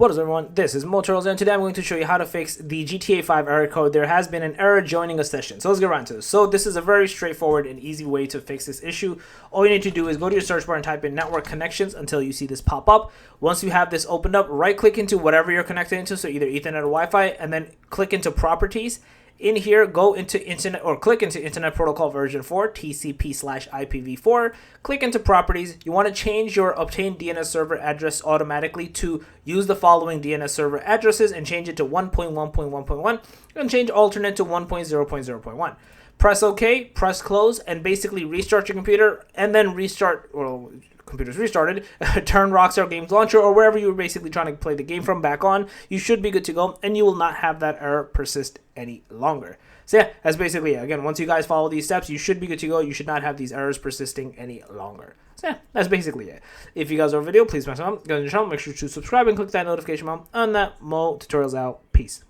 What is up, everyone? This is Motorola, and today I'm going to show you how to fix the GTA 5 error code. There has been an error joining a session. So let's get right into this. So this is a very straightforward and easy way to fix this issue. All you need to do is go to your search bar and type in network connections until you see this pop up. Once you have this opened up, right click into whatever you're connected into, so either Ethernet or Wi-Fi, and then click into properties. In here, go into internet or click into Internet Protocol version 4, TCP/IPv4. Click into properties. You want to change your obtained DNS server address automatically to use the following DNS server addresses and change it to 1.1.1.1 and change alternate to 1.0.0.1. Press OK, press close, and basically restart your computer and then restart, well, computer's restarted, turn Rockstar Games Launcher or wherever you were basically trying to play the game from back on. You should be good to go, and you will not have that error persist any longer. So yeah, that's basically it. Again, once you guys follow these steps, you should be good to go. You should not have these errors persisting any longer. So yeah, that's basically it. If you guys are a video, please smash the channel, make sure to subscribe and click that notification bell. On that, Mo Tutorials out. Peace.